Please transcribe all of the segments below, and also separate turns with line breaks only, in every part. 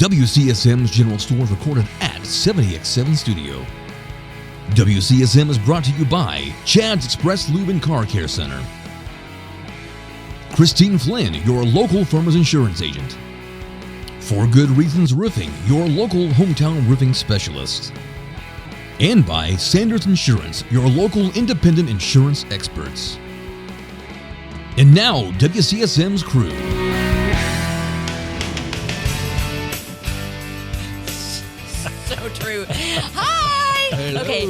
WCSM's General Store is recorded at 70X7 Studio. WCSM is brought to you by Chad's Express Lube and Car Care Center. Christine Flynn, your local Farmers Insurance agent. For Good Reasons Roofing, your local hometown roofing specialist. And by Sanders Insurance, your local independent insurance experts. And now, WCSM's crew.
So true. Hi! Okay,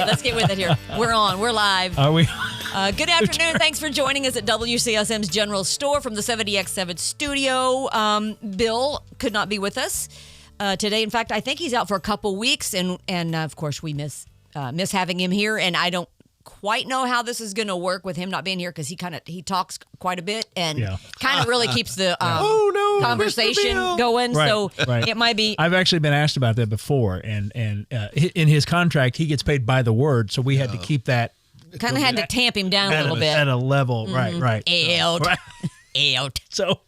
let's get with it here. We're on. We're live.
Are we?
Good afternoon. Thanks for joining us at WCSM's General Store from the 70X7 studio. Bill could not be with us today. In fact, I think he's out for a couple weeks, and of course, we miss having him here. And I don't quite know how this is going to work with him not being here because he talks quite a bit and kind of really keeps the conversation going.
Right,
so
right.
it might be.
I've actually been asked about that before, and in his contract, he gets paid by the word, so we had to keep that.
Kind of had to tamp him down a little bit.
At a level, right.
Out.
Out. So,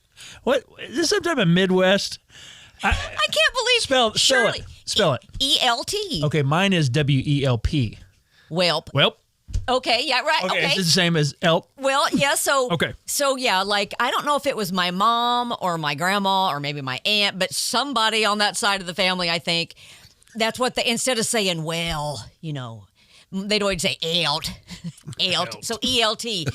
what is this some type of Midwest?
I can't believe.
Spell it.
E-L-T.
Okay, mine is W-E-L-P.
Welp. Okay, yeah, right. Okay.
Is it the same as elp?
Well, yeah, so
okay.
So yeah, like I don't know if it was my mom or my grandma or maybe my aunt, but somebody on that side of the family, I think, that's what they, instead of saying, well, you know, they'd always say elt. So E-L-T.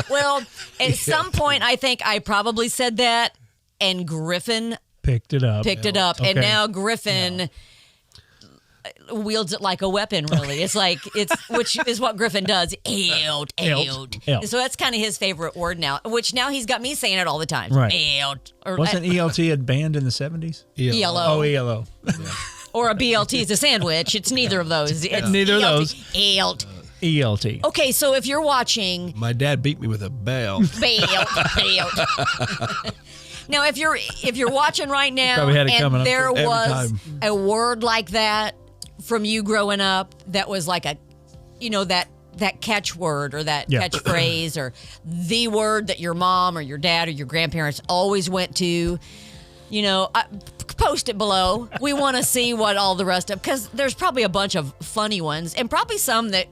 Well, at some point, I think I probably said that, and Griffin
picked it up.
Okay. And now Griffin wields it like a weapon, really. Which is what Griffin does. Elt. So that's kind of his favorite word now, which now he's got me saying it all the time.
Right.
Elt.
Wasn't ELT a band in the 70s?
ELO.
Oh, ELO.
Or a BLT is a sandwich. It's neither of those. It's
neither of those.
Elt.
ELT.
Okay, so if you're watching...
My dad beat me with a bell.
Belt. Now, if you're watching right now and there was a word like that from you growing up that was like a, you know, that catchword or that catchphrase or the word that your mom or your dad or your grandparents always went to, you know, post it below. We want to see what all the rest of, because there's probably a bunch of funny ones and probably some that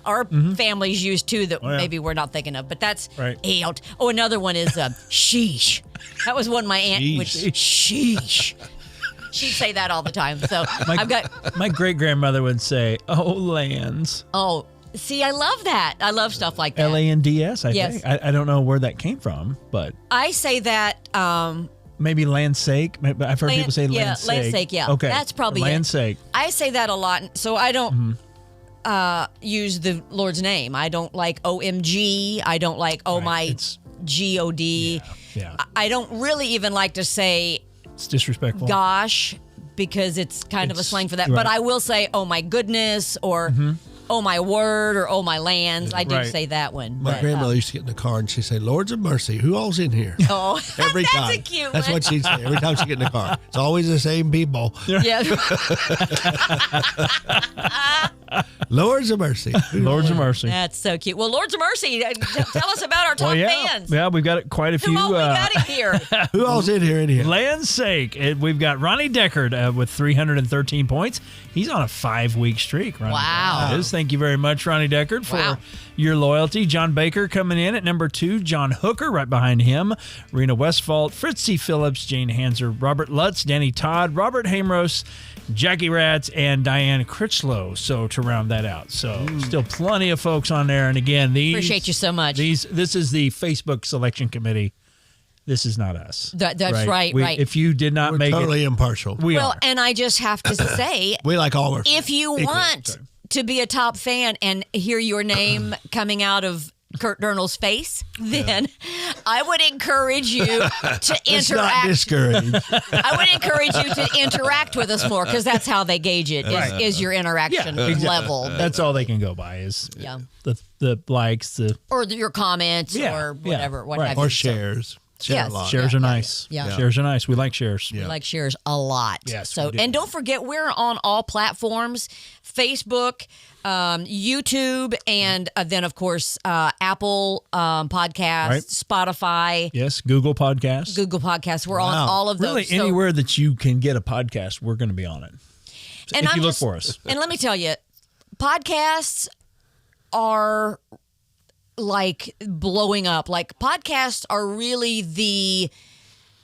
our families use too that maybe we're not thinking of, but that's out. Oh, another one is sheesh. That was one my aunt would sheesh. She'd say that all the time. So
my great grandmother would say, "Oh, lands."
Oh, see, I love that. I love stuff like that.
LANDS. I think. I don't know where that came from, but
I say that.
Maybe land's sake. I've heard people say land's sake.
Land's sake. Yeah.
Okay.
That's probably
land's sake.
I say that a lot, so I don't use the Lord's name. I don't like OMG. I don't like my God.
Yeah.
I don't really even like to say.
It's disrespectful.
Gosh, because it's kind of a slang for that. Right. But I will say, oh my goodness, or oh my word, or oh my lands. I do say that one.
My grandmother used to get in the car and she'd say, Lords of mercy, who all's in here?
Oh,
every
that's
time.
A cute
That's
one.
what she'd say every time she get in the car. It's always the same people.
Yeah.
Lords of mercy.
Lords of mercy.
That's so cute. Well, Lords of mercy, tell us about our top fans.
Yeah, we've got quite a few.
Who all we got in here?
Who all's in here anyhow?
Land's sake. We've got Ronnie Deckard with 313 points. He's on a 5-week streak. Ronnie.
Wow.
Thank you very much, Ronnie Deckard, for your loyalty. John Baker coming in at number 2. John Hooker right behind him. Rena Westfalt, Fritzy Phillips, Jane Hanser, Robert Lutz, Danny Todd, Robert Hamros, Jackie Ratz, and Diane Critchlow. So to round that out. So still plenty of folks on there. And again,
appreciate you so much.
This is the Facebook selection committee. This is not us.
That's right.
If you did not make
totally
it,
impartial.
We are.
And I just have to say,
we like all our
if you want to be a top fan and hear your name coming out of Kurt Durnall's face, then I would encourage you to interact.
Not discouraged.
I would encourage you to interact with us more because that's how they gauge it, is your interaction level.
That's all they can go by is the likes,
or your comments or whatever.
Or shares. Share a lot.
Shares are nice.
Yeah.
Shares are nice. We like shares.
We like shares a lot.
Yes,
So,
we do.
and don't forget, we're on all platforms: Facebook, YouTube, and then of course Apple Podcasts,
Right.
Spotify.
Yes, Google Podcasts.
Google Podcasts. We're on all of those.
Really,
So-
anywhere that you can get a podcast, we're going to be on it. So
And
if
I'm
you look
just-
for us.
And let me tell you, podcasts are like blowing up. Like podcasts are really the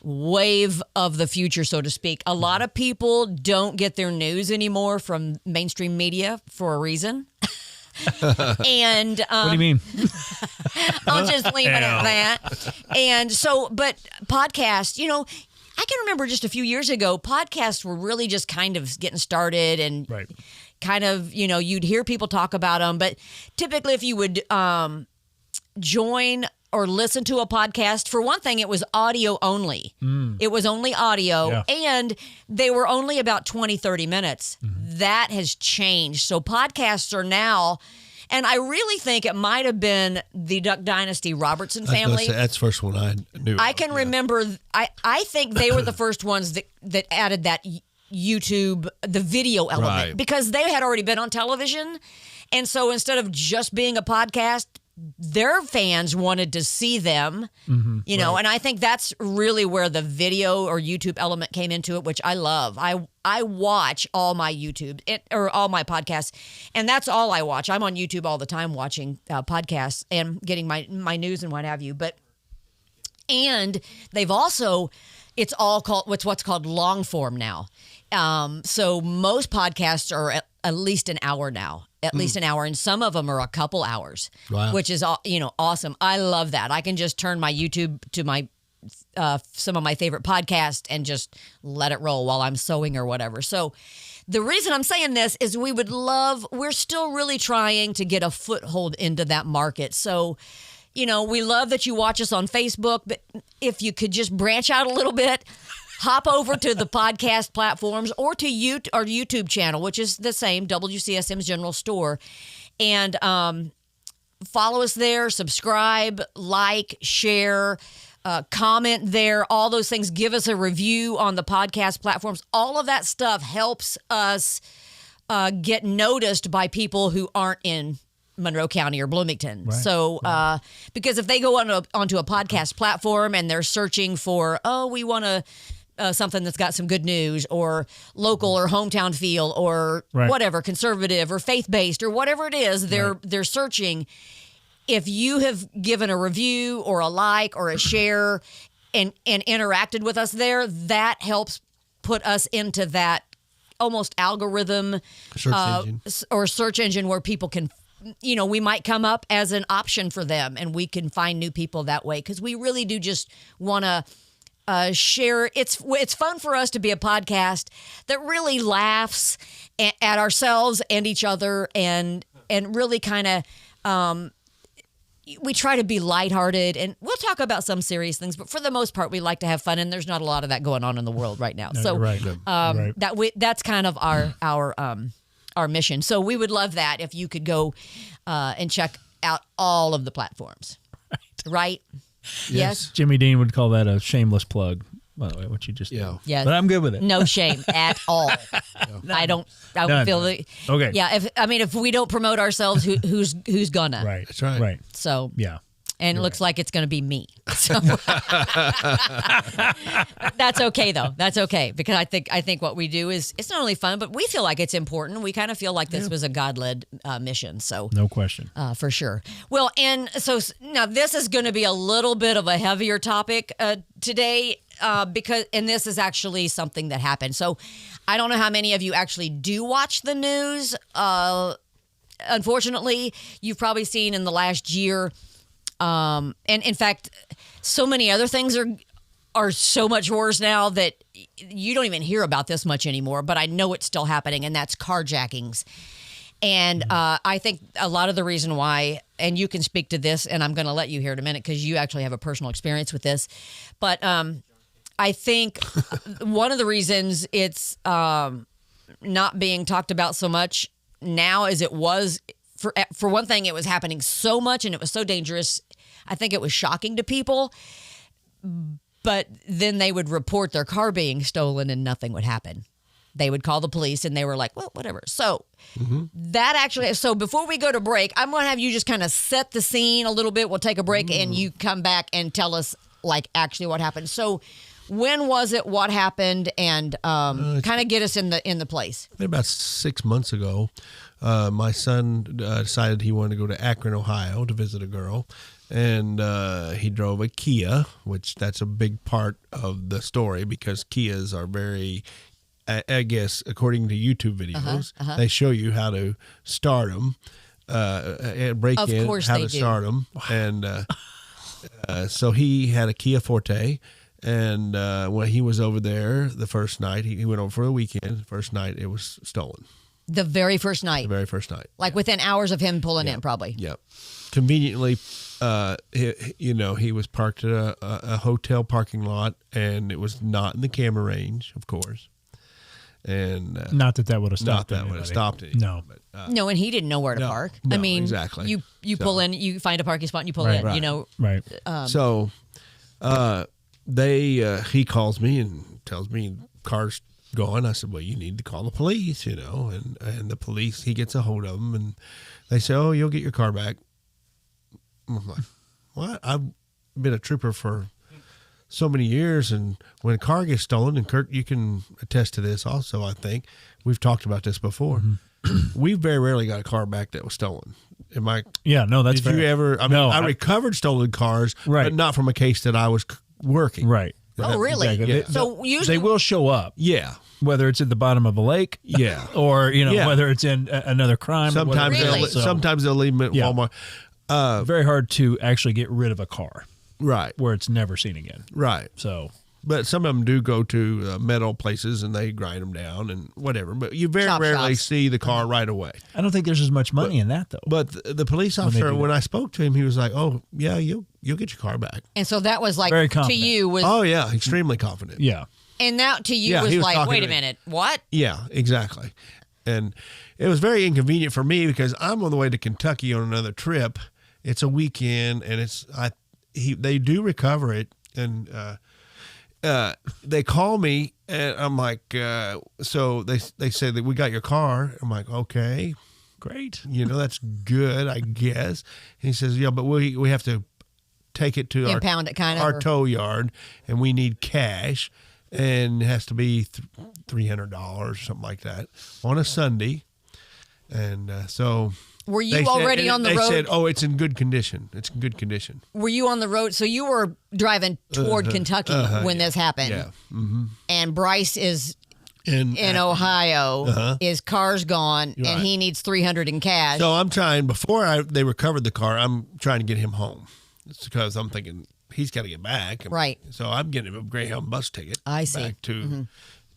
wave of the future, so to speak. A lot of people don't get their news anymore from mainstream media for a reason. And
What do you mean?
I'll just leave it at that. And so, but podcasts, you know, I can remember just a few years ago, podcasts were really just kind of getting started and
Right.
kind of, you know, you'd hear people talk about them. But typically, if you would join or listen to a podcast, for one thing, it was audio only. It was only audio,
Yeah.
and they were only about 20, 30 minutes. That has changed. So podcasts are now, and I really think it might have been the Duck Dynasty Robertson
I was gonna
family.
say, that's the first one I knew.
I can remember, I think they were the first ones that added that YouTube, the video element,
Right.
because they had already been on television. And so instead of just being a podcast, their fans wanted to see them, you know, and I think that's really where the video or YouTube element came into it, which I love. I watch all my YouTube or all my podcasts, and that's all I watch. I'm on YouTube all the time watching podcasts and getting my news and what have you. And they've also, it's all called what's called long form now. So most podcasts are at least an hour now, at least an hour, and some of them are a couple hours,
Wow.
which is awesome. I love that. I can just turn my YouTube to my some of my favorite podcasts and just let it roll while I'm sewing or whatever. So the reason I'm saying this is we're still really trying to get a foothold into that market. So, you know, we love that you watch us on Facebook, but if you could just branch out a little bit, hop over to the podcast platforms or to our YouTube channel, which is the same, WCSM's General Store, and follow us there, subscribe, like, share, comment there, all those things. Give us a review on the podcast platforms. All of that stuff helps us get noticed by people who aren't in Monroe County or Bloomington.
Right.
So, because if they go onto a podcast platform and they're searching for, we want to something that's got some good news or local or hometown feel or whatever, conservative or faith-based or whatever it is, they're searching. If you have given a review or a like or a share and interacted with us there, that helps put us into that almost algorithm or search engine where people can, you know, we might come up as an option for them and we can find new people that way, because we really do just want to share. It's fun for us to be a podcast that really laughs at ourselves and each other and really kind of we try to be lighthearted, and we'll talk about some serious things, but for the most part, we like to have fun, and there's not a lot of that going on in the world right now. So that's kind of our mission. So we would love that if you could go and check out all of the platforms. Right? Yes.
Jimmy Dean would call that a shameless plug, by the way, what you just did.
Yes.
But I'm good with it.
No shame at all. I don't feel the
okay.
Yeah, if we don't promote ourselves, who's gonna?
Right.
That's right.
Right.
So
yeah.
And it looks like it's going to be me. So that's okay, though. That's okay, because I think what we do is, it's not only fun, but we feel like it's important. We kind of feel like this was a God-led mission. So
no question,
for sure. Well, and so now this is going to be a little bit of a heavier topic today, because this is actually something that happened. So I don't know how many of you actually do watch the news. Unfortunately, you've probably seen in the last year. And in fact, so many other things are so much worse now that you don't even hear about this much anymore, but I know it's still happening, and that's carjackings. And I think a lot of the reason why, and you can speak to this, and I'm going to let you hear in a minute because you actually have a personal experience with this, but I think one of the reasons it's not being talked about so much now as it was, for one thing, it was happening so much and it was so dangerous. I think it was shocking to people. But then they would report their car being stolen and nothing would happen. They would call the police and they were like, well, whatever. So that actually, so before we go to break, I'm going to have you just kind of set the scene a little bit. We'll take a break and you come back and tell us like actually what happened. So when was it, what happened, and kind of get us in the place.
About 6 months ago, my son decided he wanted to go to Akron, Ohio to visit a girl. And he drove a Kia, which that's a big part of the story because Kias are very, I guess, according to YouTube videos, they show you how to start them, break in, how to start them. And so he had a Kia Forte. And when he was over there the first night, he went over for the weekend. The first night, it was stolen.
The very first night?
The very first night.
Like within hours of him pulling in, probably.
Yep. Conveniently, he was parked at a hotel parking lot, and it was not in the camera range, of course. And
not that would have stopped
anybody. Would have stopped it.
No.
But, no, and he didn't know where to park.
No,
I mean,
exactly.
You pull in, you find a parking spot, and you pull in.
Right.
You know.
Right.
So, he calls me and tells me car's gone. I said, well, you need to call the police, and the police, he gets a hold of them, and they say, oh, you'll get your car back. I'm like, what? I've been a trooper for so many years, and when a car gets stolen, and Kurt, you can attest to this also, I think. We've talked about this before. We very rarely got a car back that was stolen.
Yeah, no, that's fair.
Did you ever? I recovered stolen cars, but not from a case that I was working.
Right.
Oh, really?
Exactly.
Yeah. So usually
they will show up.
Yeah.
Whether it's at the bottom of a lake.
Yeah.
Or, whether it's in another crime.
Sometimes they'll leave them at Walmart.
Very hard to actually get rid of a car.
Right.
Where it's never seen again.
Right.
So.
But some of them do go to metal places and they grind them down and whatever. But you very rarely see the car right away.
I don't think there's as much money in that, though.
But the police officer, when I spoke to him, he was like, oh, yeah, you'll get your car back.
And so that was like,
very
to you was...
Oh, yeah, extremely confident.
Yeah.
And that to you was like, wait a minute, what?
Yeah, exactly. And it was very inconvenient for me because I'm on the way to Kentucky on another trip. It's a weekend, and they do recover it, and... they call me and I'm like, so they say that we got your car. I'm like, okay,
great.
That's good, I guess. And he says, yeah, but we have to take it to
impound it
our tow yard, and we need cash, and it has to be $300 or something like that on a Sunday. And so
were you already on the road?
They said, oh, it's in good condition. It's in good condition.
Were you on the road? So you were driving toward Kentucky when this happened.
Yeah.
And Bryce is in Ohio. His car's gone, and he needs $300 in cash.
So I'm trying, before they recovered the car, I'm trying to get him home. It's because I'm thinking he's got to get back.
Right.
So I'm getting him a Greyhound bus ticket.
I see.
Back to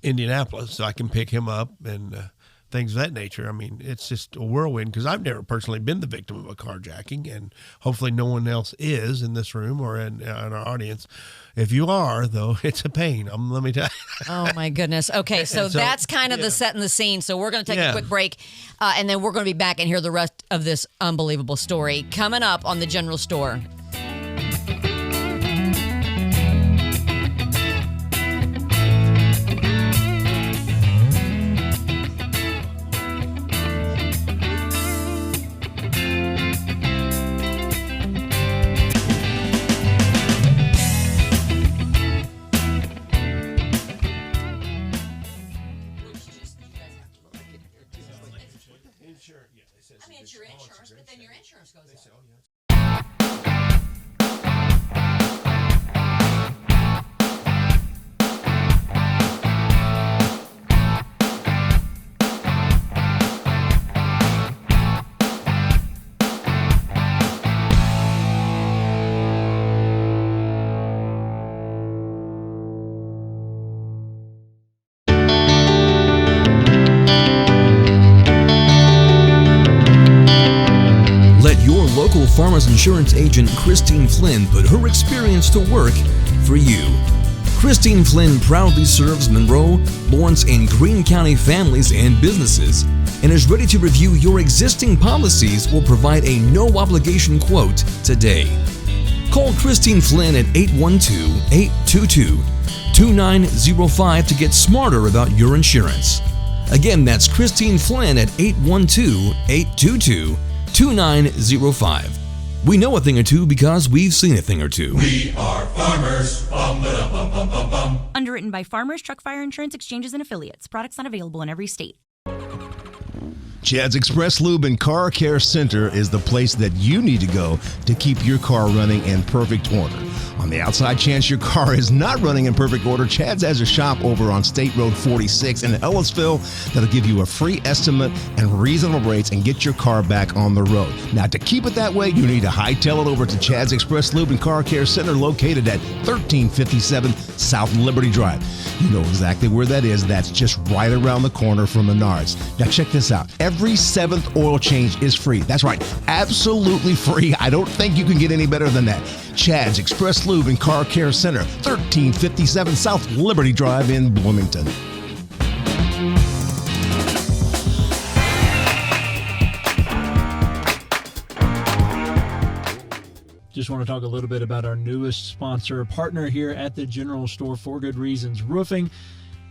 Indianapolis so I can pick him up and things of that nature. I mean, it's just a whirlwind because I've never personally been the victim of a carjacking, and hopefully no one else is in this room or in our audience. If you are, though, it's a pain. Let me tell you.
Oh, my goodness. Okay, so that's kind of the setting the scene. So we're going to take a quick break, and then we're going to be back and hear the rest of this unbelievable story coming up on The General Store. I mean, it's your insurance, but then your insurance goes up.
Local Farmers Insurance agent Christine Flynn put her experience to work for you. Christine Flynn proudly serves Monroe, Lawrence, and Greene County families and businesses and is ready to review your existing policies or provide a no-obligation quote today. Call Christine Flynn at 812-822-2905 to get smarter about your insurance. Again, that's Christine Flynn at 812-822-2905. We know a thing or two because we've seen a thing or two.
We are Farmers. Bum, ba, bum, bum, bum, bum.
Underwritten by Farmers Truck Fire Insurance Exchanges and Affiliates. Products not available in every state.
Chad's Express Lube and Car Care Center is the place that you need to go to keep your car running in perfect order. On the outside chance your car is not running in perfect order, Chad's has a shop over on State Road 46 in Ellisville that'll give you a free estimate and reasonable rates and get your car back on the road. Now, to keep it that way, you need to hightail it over to Chad's Express Lube and Car Care Center located at 1357 South Liberty Drive. You know exactly where that is. That's just right around the corner from Menards. Now, check this out. Every 7th oil change is free. That's right. Absolutely free. I don't think you can get any better than that. Chad's Express Lube and Car Care Center, 1357 South Liberty Drive in Bloomington.
Just want to talk a little bit about our newest sponsor, partner here at the General Store, For Good Reasons Roofing.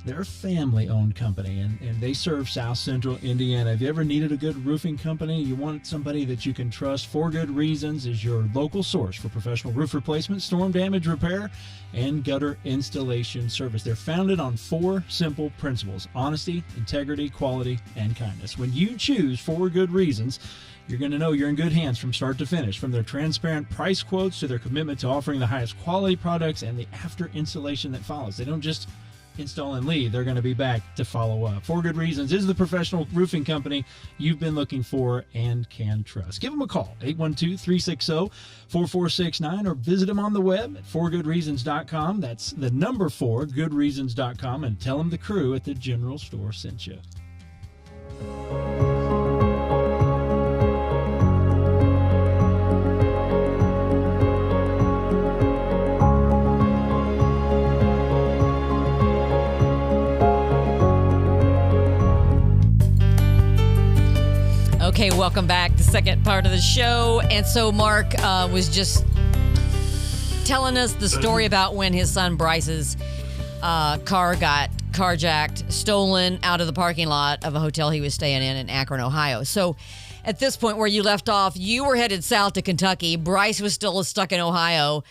They're a family-owned company, and they serve South Central Indiana. Have you ever needed a good roofing company? You want somebody that you can trust? For Good Reasons is your local source for professional roof replacement, storm damage repair, and gutter installation service. They're founded on 4 simple principles: honesty, integrity, quality, and kindness. When you choose For Good Reasons, you're going to know you're in good hands from start to finish, from their transparent price quotes to their commitment to offering the highest quality products and the after installation that follows. They don't just install and leave. They're going to be back to follow up. For Good Reasons is the professional roofing company you've been looking for and can trust. Give them a call, 812-360-4469, or visit them on the web at forgoodreasons.com. That's the number 4, goodreasons.com, and tell them the crew at the General Store sent you.
Okay, welcome back. The second part of the show. And so Mark was just telling us the story about when his son Bryce's car got carjacked, stolen out of the parking lot of a hotel he was staying in Akron, Ohio. So at this point where you left off, you were headed south to Kentucky. Bryce was still stuck in Ohio.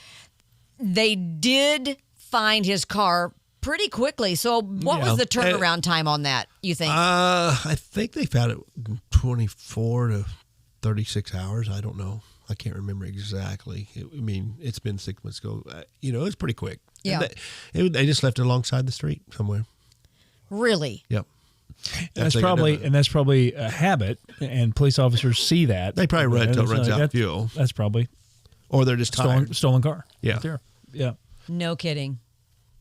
They did find his car pretty quickly. So what was the turnaround time on that, you think?
I think they found it 24 to 36 hours. I don't know. I can't remember exactly. It's been 6 months ago. It's pretty quick.
Yeah.
They just left it alongside the street somewhere.
Really?
Yep.
That's probably a habit, and police officers see that.
They probably run until it runs out of fuel.
That's probably.
Or they're just tired.
Stolen car.
Yeah.
Right there. Yeah.
No kidding.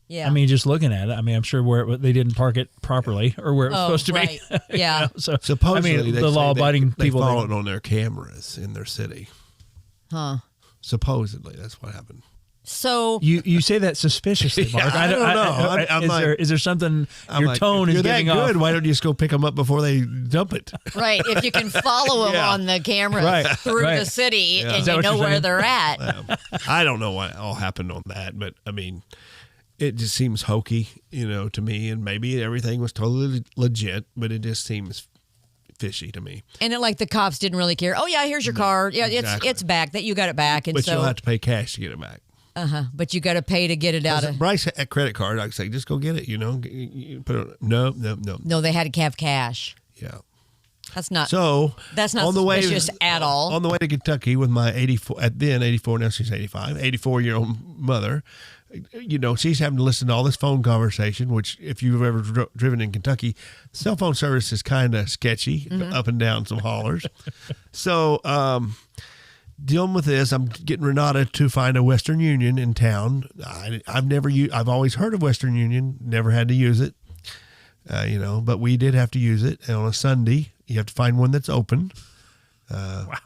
Yeah.
I mean, just looking at it, I'm sure where they didn't park it properly or where it was supposed to be.
Yeah.
So
supposedly,
the law-abiding people
they follow it on their cameras in their city.
Huh.
Supposedly, that's what happened.
So
you say that suspiciously, Mark.
I don't know.
Is there something your tone is giving off?
You're that good. Why don't you just go pick them up before they dump it?
Right. If you can follow them on the camera through the city and you know where they're at.
I don't know what all happened on that, but I mean, it just seems hokey, to me. And maybe everything was totally legit, but it just seems fishy to me.
And the cops didn't really care. Oh yeah, here's your car. Yeah, it's back. That you got it back. And
but you'll have to pay cash to get it back.
But you got to pay to get it out of.
Bryce had a credit card. I'd say, just go get it. You put it. No.
No, they had to have cash.
Yeah.
That's not
on the way
at all.
On the way to Kentucky with my 84, now she's 85, 84-year-old mother. She's having to listen to all this phone conversation, which if you've ever driven in Kentucky, cell phone service is kind of sketchy, up and down some hollers. So dealing with this, I'm getting Renata to find a Western Union in town. I've always heard of Western Union, never had to use it, but we did have to use it. And on a Sunday, you have to find one that's open.
Wow.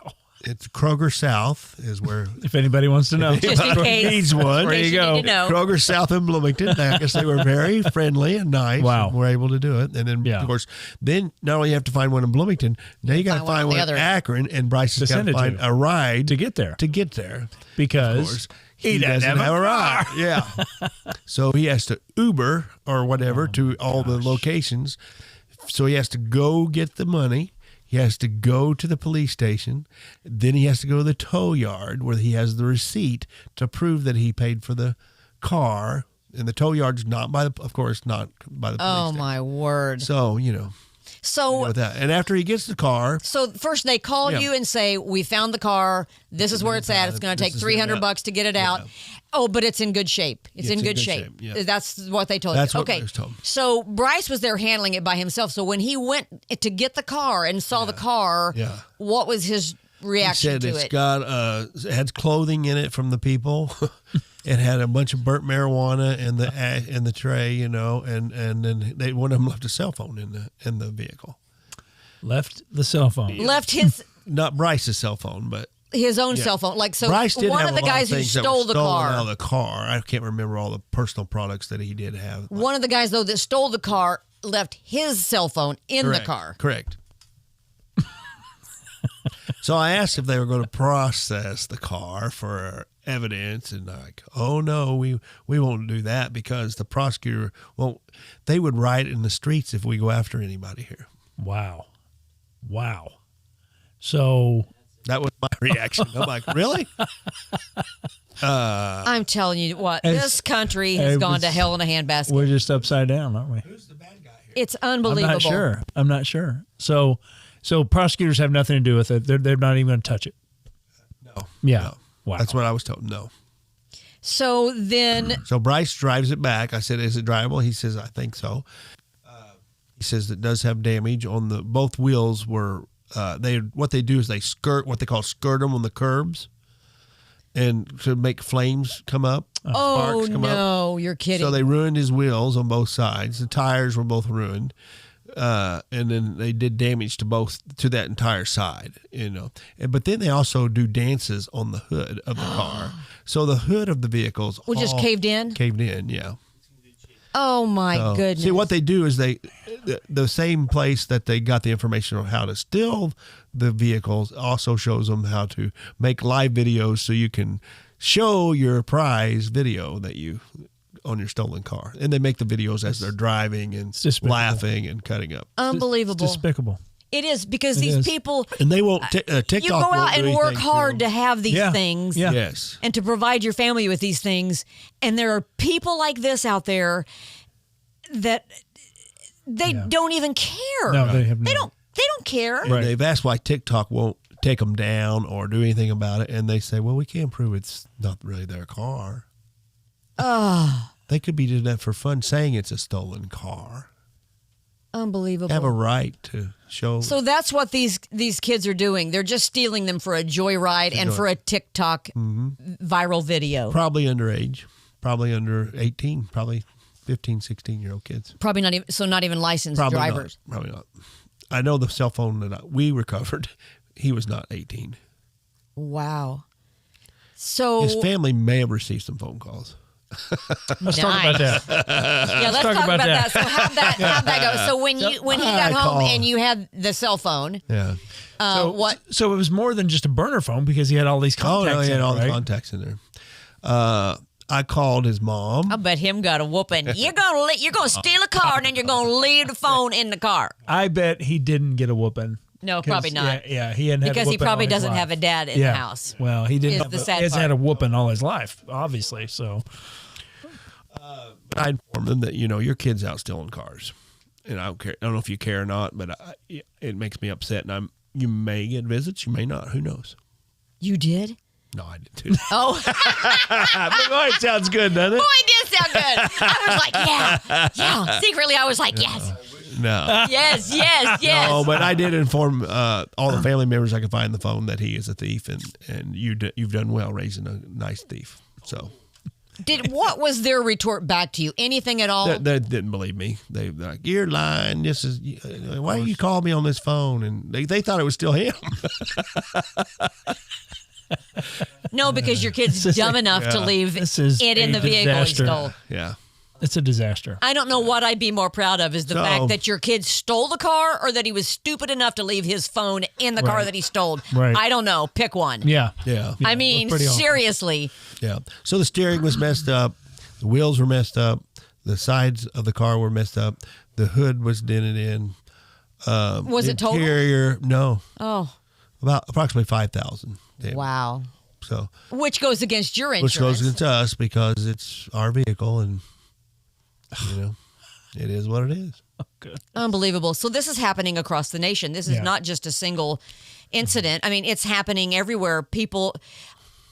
It's Kroger South is where.
If anybody wants to know.
Just in case.
Needs one.
There you go.
Kroger South in Bloomington. I guess they were very friendly and nice.
Wow.
And were able to do it. And then, of course, not only you have to find one in Bloomington, now you got to find one in Akron, and Bryce has got to find a ride
to get there.
Because he doesn't have a ride. Yeah. So he has to Uber or whatever to all the locations. So he has to go get the money. He has to go to the police station. Then he has to go to the tow yard where he has the receipt to prove that he paid for the car. And the tow yard's not by the police station.
My word.
So, So with that. And after he gets the car.
So first they call you and say, we found the car. This is where it's at. It's going to take $300 to get it out. Oh, but it's in good shape. It's in good shape. Yeah. That's what they told you.
That's what I was told.
So Bryce was there handling it by himself. So when he went to get the car and saw the car, what was his reaction to it?
He said it had clothing in it from the people. It had a bunch of burnt marijuana in the tray, and then one of them left a cell phone in the vehicle.
Left the cell phone.
Left his
not Bryce's cell phone, but
his own cell phone. Like so,
Bryce did
one
have
of the guys who stole the car.
Out of the car. I can't remember all the personal products that he did have.
One of the guys though that stole the car left his cell phone in the car.
Correct. So I asked if they were going to process the car for evidence, and like, oh no, we won't do that because the prosecutor won't. They would riot in the streets if we go after anybody here.
Wow. So
that was my reaction. I'm like, really?
I'm telling you what, this country has gone to hell in a handbasket.
We're just upside down, aren't we?
Who's the bad guy here?
It's unbelievable.
I'm not sure. So prosecutors have nothing to do with it. They're not even going to touch it.
No.
Yeah.
No.
Wow.
That's what I was told. No.
So then.
So Bryce drives it back. I said, "Is it drivable?" He says, "I think so." He says it does have damage on both wheels. What they do is they skirt them on the curbs, and to make flames come up.
Oh
sparks come
no,
up.
You're kidding!
So they ruined his wheels on both sides. The tires were both ruined. And then they did damage to that entire side, But then they also do dances on the hood of the car. So the hood of the vehicles
just caved in?
Caved in, yeah.
Oh, my goodness.
See, what they do is the same place that they got the information on how to steal the vehicles also shows them how to make live videos so you can show your prize video that you on your stolen car, and they make the videos as they're driving and laughing and cutting up.
Unbelievable.
It's despicable.
It is because these people,
and they won't. TikTok.
You go out and work hard to have these things,
yes,
and to provide your family with these things, and there are people like this out there that they don't even care.
No, they have.
They don't care.
And they've asked why TikTok won't take them down or do anything about it, and they say, "Well, we can't prove it's not really their car." They could be doing that for fun, saying it's a stolen car.
Unbelievable.
Have a right to show.
So that's what these kids are doing. They're just stealing them for a joyride and for a TikTok viral video.
Probably underage. Probably under 18. Probably 15, 16-year-old kids.
Probably not even licensed drivers.
Probably not. I know the cell phone that we recovered, he was not 18.
Wow. So
his family may have received some phone calls.
Let's talk about that.
Yeah, let's talk about that. So how'd that go? So when he got home and you had the cell phone,
So it was more than just a burner phone because he had all these contacts.
Oh, he had all
the
contacts in there. I called his mom.
I bet him got a whooping. You're gonna steal a car and then you're gonna leave the phone in the car.
I bet he didn't get a whooping.
No, probably not.
Yeah, he hadn't
because
had a
he probably doesn't
life.
have a dad in the house.
Well, he didn't.
He
hasn't had a whooping all his life, obviously. So,
I informed them that your kid's out stealing cars, and I don't care. I don't know if you care or not, but it makes me upset. And you may get visits, you may not. Who knows?
You did?
No, I did too.
Oh,
boy, it sounds good, doesn't it?
Boy, it did sound good. I was like, yeah. Secretly, I was like, yes.
No.
Yes.
No, but I did inform all the family members I could find the phone that he is a thief, and you've done well raising a nice thief. So,
what was their retort back to you? Anything at all?
They didn't believe me. They were like, "You're lying. Why you call me on this phone?" And they thought it was still him.
No, because your kid's dumb enough to leave it in the vehicle he stole.
Yeah.
It's a disaster.
I don't know what I'd be more proud of is the fact that your kid stole the car or that he was stupid enough to leave his phone in the car that he stole.
Right.
I don't know. Pick one.
Yeah.
I mean, seriously.
Yeah. So the steering was messed up. The wheels were messed up. The sides of the car were messed up. The hood was dented in.
Was it total?
Interior, no.
Oh.
About approximately $5,000.
Wow.
So.
Which goes against your insurance.
Which goes against us because it's our vehicle and, it is what it is.
Good.
Unbelievable. So this is happening across the nation. This is not just a single incident. I mean, it's happening everywhere. People,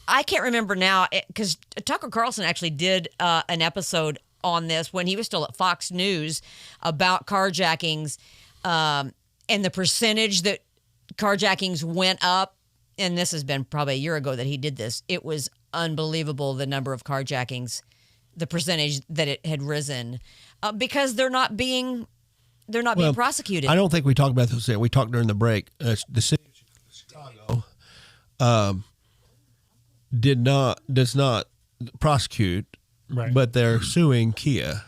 I can't remember now because Tucker Carlson actually did an episode on this when he was still at Fox News about carjackings and the percentage that carjackings went up. And this has been probably a year ago that he did this. It was unbelievable, the number of carjackings, the percentage that it had risen because they're not being prosecuted.
I don't think we talked about this yet. We talked during the break. The city of Chicago does not prosecute, but they're suing Kia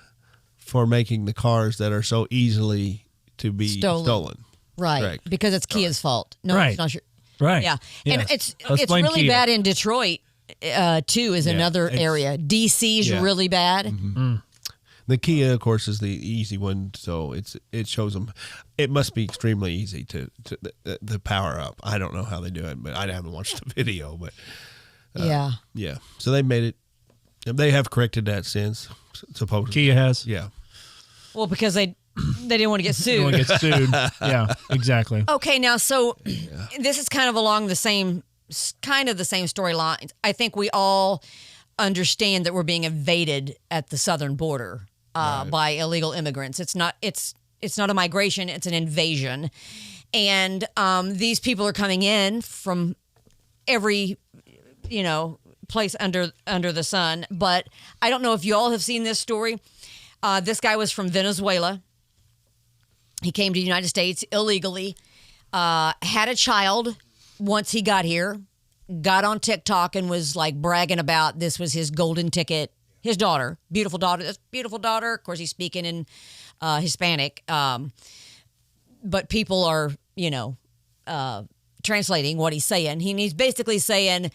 for making the cars that are so easily to be stolen.
Right, correct. Because it's Kia's fault. No, it's not your.
Right.
Yeah,
yes.
And it's really
Kia.
bad in Detroit too. Is another area. DC's really bad.
Mm.
The Kia, of course, is the easy one, so it shows them. It must be extremely easy to power up. I don't know how they do it, but I haven't watched the video. But yeah. So they made it. They have corrected that since, supposedly.
Kia has.
Yeah.
Well, because they didn't want to get sued.
They want to get sued. Yeah, exactly.
Okay, now so this is kind of along the same storyline. I think we all understand that we're being invaded at the southern border by illegal immigrants. It's not a migration; it's an invasion, and these people are coming in from every place under the sun. But I don't know if you all have seen this story. This guy was from Venezuela. He came to the United States illegally, had a child once he got here, got on TikTok and was like bragging about this was his golden ticket. His daughter, beautiful daughter. Of course, he's speaking in Hispanic, but people are, translating what he's saying. He's basically saying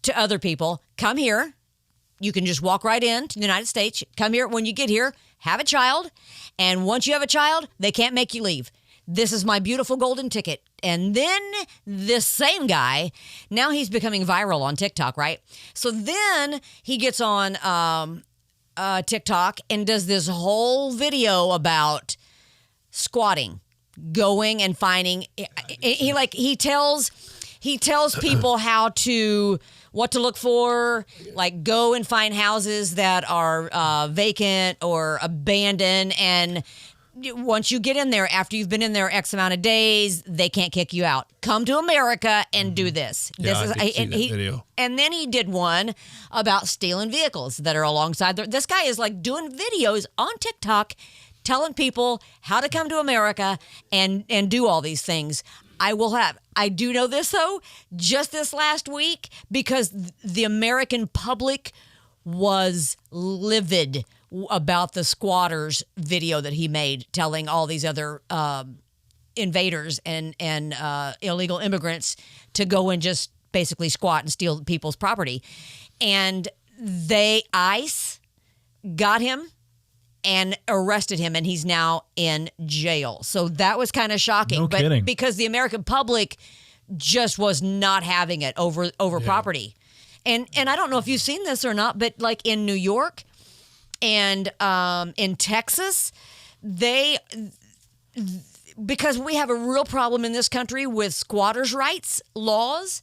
to other people, come here. You can just walk right in to the United States. Come here. When you get here, have a child. And once you have a child, they can't make you leave. This is my beautiful golden ticket. And then this same guy, now he's becoming viral on TikTok, right? So then he gets on TikTok and does this whole video about squatting, going and finding. He tells people what to look for, like go and find houses that are vacant or abandoned. And once you get in there, after you've been in there X amount of days, they can't kick you out. Come to America and do this.
I did see that video.
And then he did one about stealing vehicles that are alongside. This guy is like doing videos on TikTok telling people how to come to America and do all these things. I do know this, though, just this last week, because the American public was livid about the squatters video that he made, telling all these other invaders and illegal immigrants to go and just basically squat and steal people's property. And ICE got him and arrested him, and he's now in jail. So that was kind of shocking.
No kidding.
Because the American public just was not having it over property. And I don't know if you've seen this or not, but like in New York and in Texas, because we have a real problem in this country with squatters' rights laws,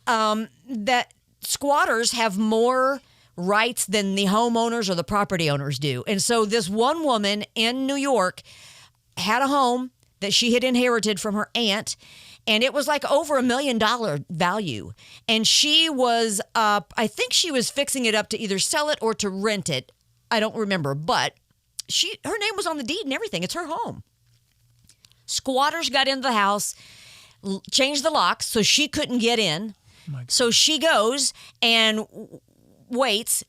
that squatters have more rights than the homeowners or the property owners do. And so this one woman in New York had a home that she had inherited from her aunt, and it was like over $1 million value. And she was, I think she was fixing it up to either sell it or to rent it. I don't remember, but her name was on the deed and everything. It's her home. Squatters got into the house, changed the locks so she couldn't get in. So she goes and waits.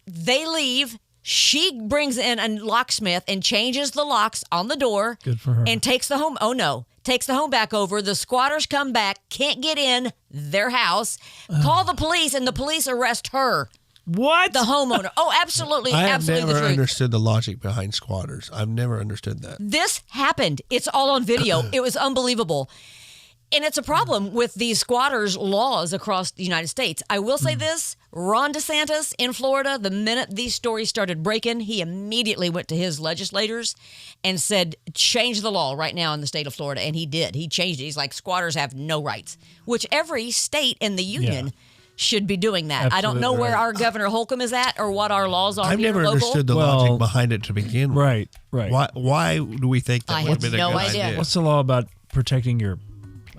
They leave. She brings in a locksmith and changes the locks on the door.
Good for her.
And takes the home. Oh, no. Takes the home back over. The squatters come back, can't get in their house, call the police, and the police arrest her.
What?
The homeowner. Oh, absolutely.
I have
absolutely
never
the truth.
understood the logic behind squatters. I've never understood that.
This happened. It's all on video. It was unbelievable. And it's a problem with these squatters' laws across the United States. I will say this, Ron DeSantis in Florida, the minute these stories started breaking, he immediately went to his legislators and said, change the law right now in the state of Florida. And he did. He changed it. He's like, squatters have no rights, which every state in the union should be doing that.
Absolutely.
I don't know where our Governor Holcomb is at or what our laws are.
I've never understood the logic behind it to begin with.
Right.
Why do we think that
I
would have
have
been a
no
good
idea.
idea?
What's the law about protecting your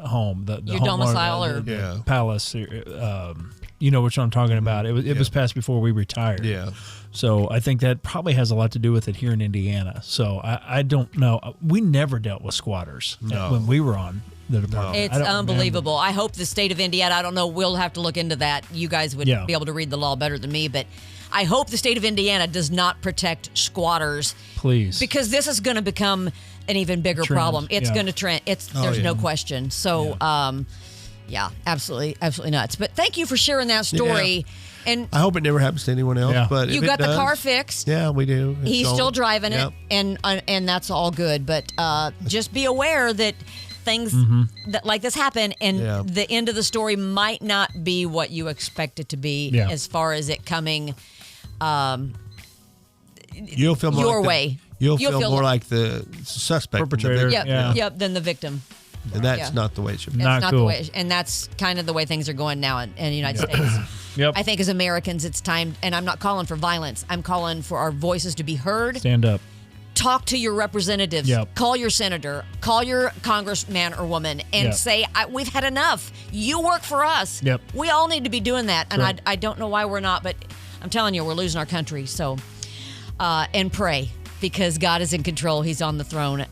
home, the
Your
home
domicile
or
or
the palace? You know which one I'm talking about. It was passed before we retired.
Yeah.
So I think that probably has a lot to do with it here in Indiana. So I don't know. We never dealt with squatters when we were on the department.
It's unbelievable. I hope the state of Indiana, I don't know, we'll have to look into that. You guys would be able to read the law better than me, but I hope the state of Indiana does not protect squatters.
Please.
Because this is going to become an even bigger problem. It's going to trend. There's no question. So, absolutely nuts. But thank you for sharing that story.
Yeah.
And
I hope it never happens to anyone else. But
you
if
got
it
the
does,
car fixed.
Yeah, we do.
He's still driving it, and that's all good. But just be aware that things that like this happen, and the end of the story might not be what you expect it to be as far as it coming
you'll feel more
your
like
way.
You'll feel more like the suspect,
perpetrator.
Than the victim.
And that's not the way it should be.
Not cool. The way, and that's kind of the way things are going now in the United States. I think as Americans, it's time, and I'm not calling for violence. I'm calling for our voices to be heard.
Stand up.
Talk to your representatives. Call your senator. Call your congressman or woman and say, we've had enough. You work for us. We all need to be doing that. And I don't know why we're not, but I'm telling you, we're losing our country. So, and pray, because God is in control. He's on the throne.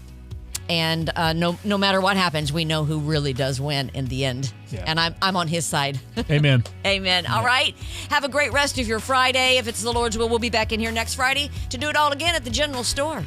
And no matter what happens, we know who really does win in the end. And I'm on his side.
Amen.
Amen. All right. Have a great rest of your Friday. If it's the Lord's will, we'll be back in here next Friday to do it all again at the General Store.